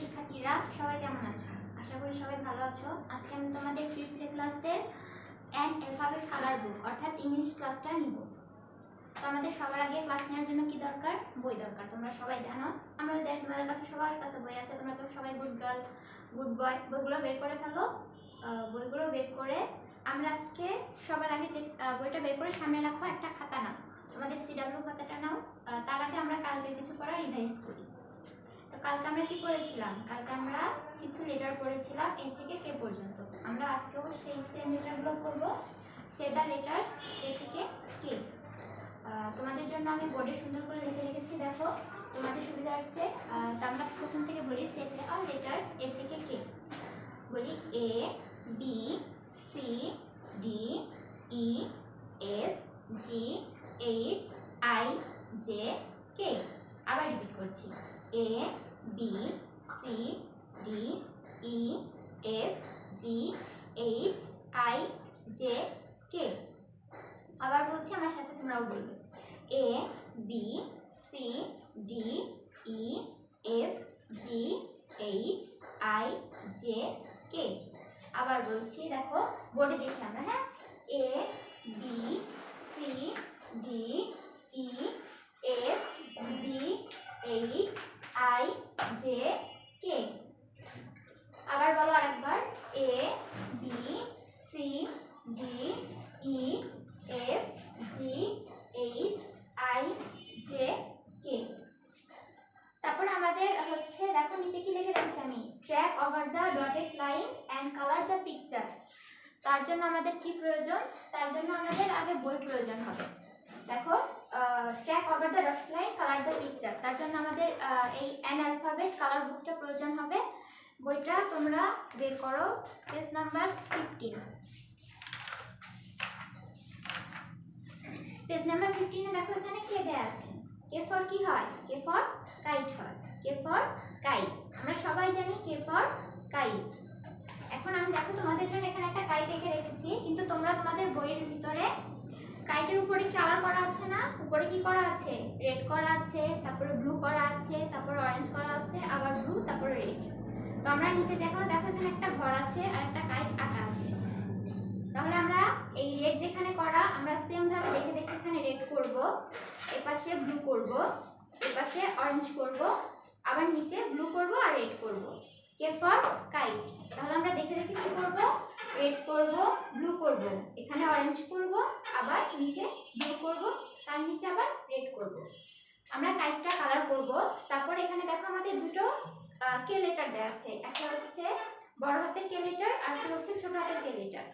শিক্ষার্থীরা সবাই কেমন আছো? আশা করি সবাই ভালো আছো। আজকে আমি তোমাদের ফ্রি প্লে ক্লাসের অ্যান অ্যালফাবেট কালার বুক অর্থাৎ ইংলিশ ক্লাসটা নিব। তো আমাদের সবার আগে ক্লাস নেওয়ার জন্য কি দরকার? বই দরকার। তোমরা সবাই জানো, আমরাও জানি তোমাদের কাছে সবার কাছে বই আছে। তোমরা তো সবাই গুড গার্ল গুড বয়, বইগুলো বের করে ফেলো। বইগুলো বের করে আমরা আজকে সবার আগে যে বইটা বের করে সামনে রাখো, একটা খাতা নাও, তোমাদের সিডাব্লিউ খাতাটা নাও। তার আগে আমরা কালকে কিছু পড়া রিভাইজ করি। তো কালকে আমরা কি করেছিলাম? কালকে আমরা কিছু লেটার পড়েছিলাম এ থেকে কে পর্যন্ত। আমরা আজকেও সেই সেম লেটারগুলো পড়বো। সে দ্য লেটার্স এ থেকে কে। তোমাদের জন্য আমি বোর্ডে সুন্দর করে লিখে রেখেছি, দেখো তোমাদের সুবিধার্থে। তা আমরা প্রথম থেকে বলি, সে দ্য লেটার্স এ থেকে কে। বলি A B C D E F G H I J K. আবার রিপিট করছি, A B C D E F G H I J K. আবার বলছি, আমার সাথে তোমরাও বলবে, A B C D E F G H I J K. আবার বলছি, দেখো বোর্ডে দেখি আমরা, হ্যাঁ, A B C D E F G H I J K. আবার বলো আরেকবার, A B C D E F G H I J কে। তারপর আমাদের হচ্ছে, দেখো নিচে কি লিখে রাখছি আমি, track over the dotted line and colour the picture. তার জন্য আমাদের কি প্রয়োজন? তার জন্য আমাদের আগে বই প্রয়োজন হবে। দেখো, track over the dotted line colour the picture, তার জন্য আমাদের এই অ্যান অ্যালফাবেট কালার বুকটা প্রয়োজন হবে। বইটা তোমরা বের করো, পেজ নাম্বার 15। পেজ নাম্বার 15 এ দেখো এখানে কে দেয়া আছে। কে ফর কি হয়? কে ফর কাইট হয়। কে ফর কাইট, আমরা সবাই জানি কে ফর কাইট। এখন আমি দেখো তোমাদের জন্য এখানে একটা কাইট এঁকে রেখেছি, কিন্তু তোমরা তোমাদের বইয়ের ভিতরে কাইটের উপরে কালার করা আছে না, উপরে কি করা আছে? রেড করা আছে, তারপরে ব্লু করা আছে, তারপরে অরেঞ্জ করা আছে, আবার ব্লু, তারপরে রেড। তো আমরা নিচে দেখো এখানে একটা ঘর আছে আর একটা কাইট আঁকা আছে। তাহলে আমরা এই রেড যেখানে করা, আমরা সেম ভাবে দেখে দেখে এখানে রেড করব, এপাশে ব্লু করব, এপাশে অরেঞ্জ করব, আবার নিচে ব্লু করব আর রেড করব। K for kite. তাহলে আমরা দেখে দেখে কি করব? রেড করব, ব্লু করব, এখানে অরেঞ্জ করব, আবার নিচে ব্লু করব, তার নিচে আবার রেড করব। আমরা কাইটটা কালার করব। তারপর এখানে দেখো আমাদের দুটো কে লেটার দেওয়া আছে, একটা হচ্ছে বড় হাতের কে লেটার আর একটা হচ্ছে ছোট হাতের কে লেটার।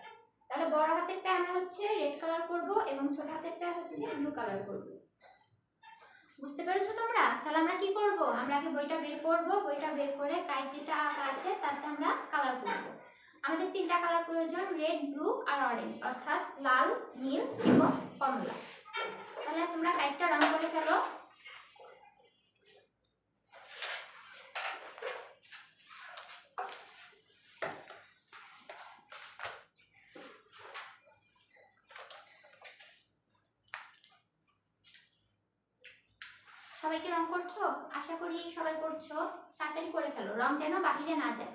তাহলে বড় হাতেরটা আমরা হচ্ছে রেড কালার করব এবং ছোট হাতেরটা হচ্ছে ব্লু কালার করব। বুঝতে পেরেছো তোমরা? তাহলে আমরা কি করব? আমরা আগে বইটা বের করব, বইটা বের করে কাইট যেটা আঁকা আছে তাতে আমরা কালার করব। আমাদের তিনটা কালার প্রয়োজন, রেড, ব্লু আর অরেঞ্জ, অর্থাৎ লাল, নীল এবং কমলা। তাহলে তোমরা কাইটটা রং করে ফেলো। সবাইকে রং করছো? আশা করি সবাই করছো। তাড়াতাড়ি করে ফেলো, রং যেন বাহিরে না যায়।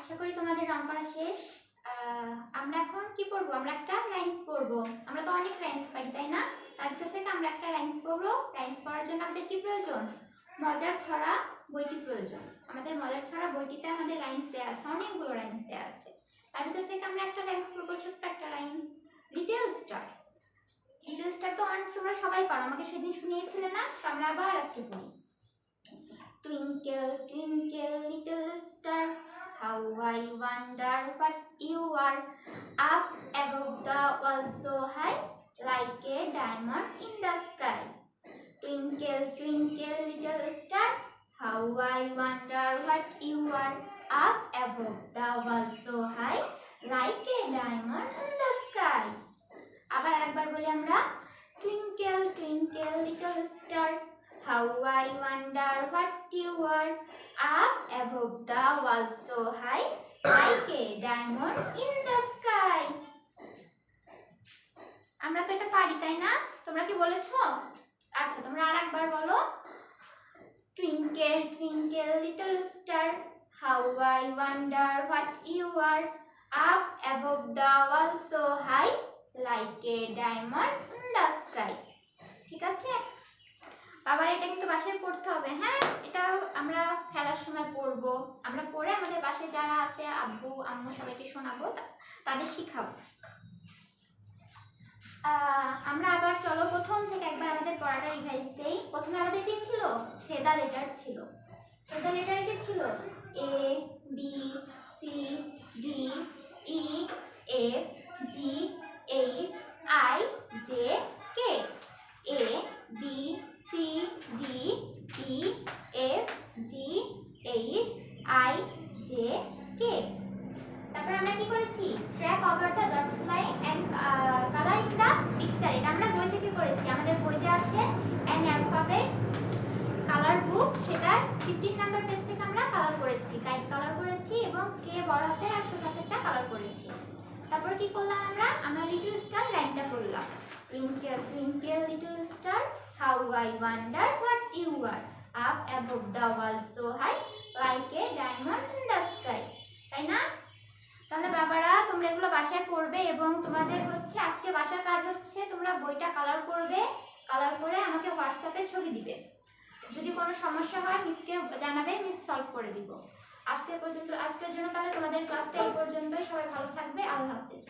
আশা করি তোমাদের রং করা শেষ। আমরা এখন কি করব? আমরা একটা রাইমস পড়ব। আমরা তো অনেক রাইমস পারি, তাই না? তার ভিতর থেকে আমরা একটা রাইমস পড়ব। রাইমস পড়ার জন্য আমাদের কি প্রয়োজন? মজার ছড়া বইটি প্রয়োজন। আমাদের মজার ছড়া বইটিতে আমাদের রাইমস দেওয়া আছে, অনেকগুলো রাইমস দেওয়া আছে। তার ভিতর থেকে আমরা একটা রাইমস পড়ব, ছোট্ট একটা rhymes, little star. Little star তো তোমরা সবাই পারো, আমাকে সেদিন শুনিয়েছিলে না? তো আমরা আবার আজকে পড়ি। Twinkle twinkle little star, how I wonder what you are, up above the world so high, like a diamond in the sky. Twinkle twinkle little star, how I wonder what you are, up above the world so high, like a diamond in the sky. আবার আরেকবার বলি আমরা, twinkle twinkle little star, how I wonder what you are, up above the world so high, like a diamond in the sky. আমরা তো এটা পারি, তাই না? তোমরা কি বলেছো? আচ্ছা, তোমরা আরেকবার বলো। Twinkle, twinkle, little star, how I wonder what you are, up above the world so high, like a diamond in the sky. ঠিক আছে? আবার এটা কিন্তু বাসায় পড়তে হবে, হ্যাঁ? এটা আমরা খেলার সময় পড়বো, আমরা পড়ে আমাদের বাসায় যারা আছে আব্বু আম্মু সবাইকে শোনাবো, তাদের শিখাবো। আমরা আবার চলো প্রথম থেকে একবার আমাদের পড়াটা রিভাইজ দেই। প্রথমে আমাদের কি ছিল? সেদা লেটার ছিল। সেদা লেটারে কি ছিল? A B C D E F G H I J K. A B C D E F G H I J K. তারপরে আমরা কি করেছি? Track over the dot line and colouring the picture. এটা আমরা বই থেকে করেছি, আমাদের বই যে আছে অ্যান অ্যালফাবেট কালার বুক, সেটা 15 নাম্বার পেজ থেকে আমরা কালার করেছি, গাইড কালার করেছি এবং কে বড় হাতের আর ছোট হাতেরটা কালার করেছি। তারপর কি করলাম আমরা লিটল স্টার লাইনটা করলাম। Twinkle twinkle little star, how I wonder what you are, up above the world so high, like a diamond in the sky. তাই না? তাহলে বাবারা তোমরা এগুলো বাসায় পড়বে এবং তোমাদের হচ্ছে আজকে বাসার কাজ হচ্ছে তোমরা বইটা কালার করবে, কালার করে আমাকে হোয়াটসঅ্যাপে ছবি দিবে। যদি কোনো সমস্যা হয় মিসকে জানাবে, মিস সলভ করে দিব। আজকের জন্য তাহলে তোমাদের ক্লাসটা এই পর্যন্তই। সবাই ভালো থাকবে। আল্লাহ হাফেজ।